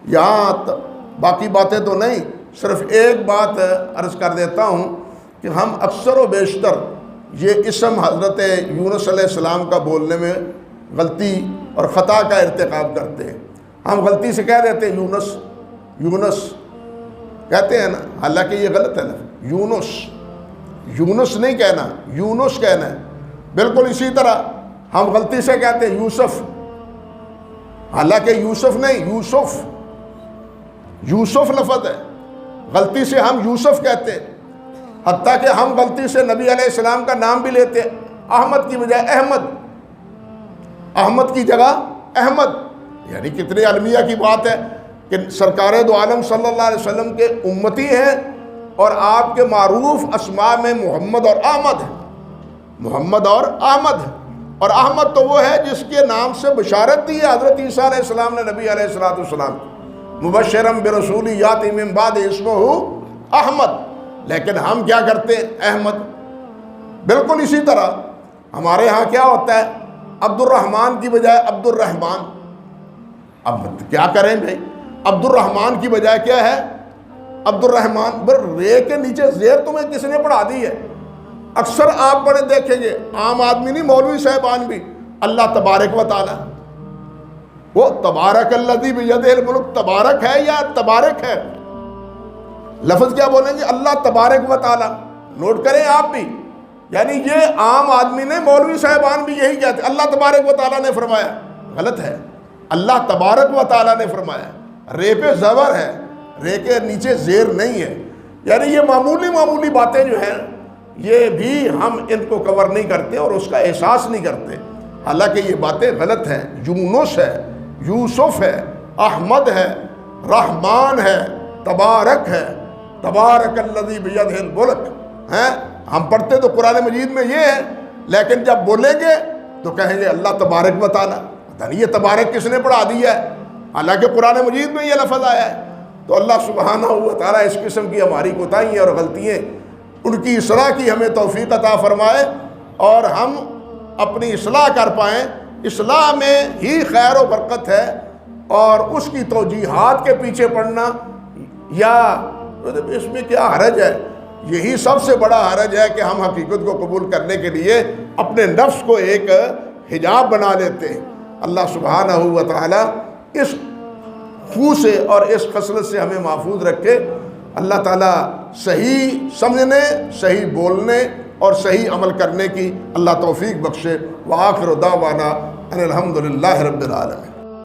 یہاں باقی باتیں تو نہیں، صرف ایک بات عرض کر دیتا ہوں کہ ہم اکثر و بیشتر یہ اسم حضرت یونس علیہ السلام کا بولنے میں غلطی اور خطا کا ارتکاب کرتے ہیں۔ ہم غلطی سے کہہ دیتے ہیں یونس، یونس کہتے ہیں نا، حالانکہ یہ غلط ہے نا، یونس، یونس نہیں کہنا، یونس کہنا ہے۔ بالکل اسی طرح ہم غلطی سے کہتے ہیں یوسف، حالانکہ یوسف نہیں، یوسف، یوسف لفظ ہے، غلطی سے ہم یوسف کہتے ہیں۔ حتیٰ کہ ہم غلطی سے نبی علیہ السلام کا نام بھی لیتے ہیں، احمد کی بجائے احمد، احمد کی جگہ احمد۔ یعنی کتنے المیہ کی بات ہے کہ سرکار دو عالم صلی اللہ علیہ وسلم کے امتی ہیں اور آپ کے معروف اسماء میں محمد اور احمد ہے، محمد اور احمد ہے۔ اور احمد تو وہ ہے جس کے نام سے بشارت دی ہے حضرت عیسیٰ علیہ السلام نے نبی علیہ السلام، مبشرم برسول یاتی من بعد اسمہ احمد۔ لیکن ہم کیا کرتے ہیں؟ احمد۔ بالکل اسی طرح ہمارے ہاں کیا ہوتا ہے؟ عبد الرحمن کی بجائے عبد الرحمن۔ اب کیا کریں بھائی؟ عبد الرحمن کی بجائے کیا ہے؟ عبد الرحمن۔ بر رے کے نیچے زیر تمہیں کس نے پڑھا دی ہے؟ اکثر آپ پڑھے دیکھیں گے، عام آدمی نہیں، مولوی صاحبان بھی، اللہ تبارک و تعالی، وہ تبارک الذی بیدہ الملک تبارک ہے یا تبارک ہے؟ لفظ کیا بولیں گے؟ اللہ تبارک و تعالی۔ نوٹ کریں آپ بھی، یعنی یہ عام آدمی نے، مولوی صاحبان بھی یہی کہتے ہیں، اللہ تبارک و تعالی نے فرمایا، غلط ہے، اللہ تبارک و تعالی نے فرمایا۔ رے پہ زبر ہے، رے کے نیچے زیر نہیں ہے۔ یعنی یہ معمولی باتیں جو ہیں یہ بھی ہم ان کو کور نہیں کرتے اور اس کا احساس نہیں کرتے، حالانکہ یہ باتیں غلط ہیں۔ یونس ہے، یوسف ہے، احمد ہے، رحمان ہے، تبارک ہے، تبارک الذی بیدہ الملک ہیں۔ ہم پڑھتے تو قرآن مجید میں یہ ہے، لیکن جب بولیں گے تو کہیں گے اللہ تبارک و تعالی، پتہ نہیں یہ تبارک کس نے پڑھا دیا ہے، حالانکہ قرآن مجید میں یہ لفظ آیا ہے۔ تو اللہ سبحانہ و تعالیٰ اس قسم کی ہماری کوتاہیاں اور غلطیاں، ان کی اصلاح کی ہمیں توفیق عطا فرمائے اور ہم اپنی اصلاح کر پائیں۔ اصلاح میں ہی خیر و برکت ہے، اور اس کی توجیحات کے پیچھے پڑنا یا اس میں کیا حرج ہے؟ یہی سب سے بڑا حرج ہے کہ ہم حقیقت کو قبول کرنے کے لیے اپنے نفس کو ایک حجاب بنا لیتے ہیں۔ اللہ سبحانہ و تعالی اس خو سے اور اس خصلت سے ہمیں محفوظ رکھے۔ اللہ تعالیٰ صحیح سمجھنے، صحیح بولنے اور صحیح عمل کرنے کی اللہ توفیق بخشے۔ وآخر دعوانا ان الحمد للہ رب العالمین۔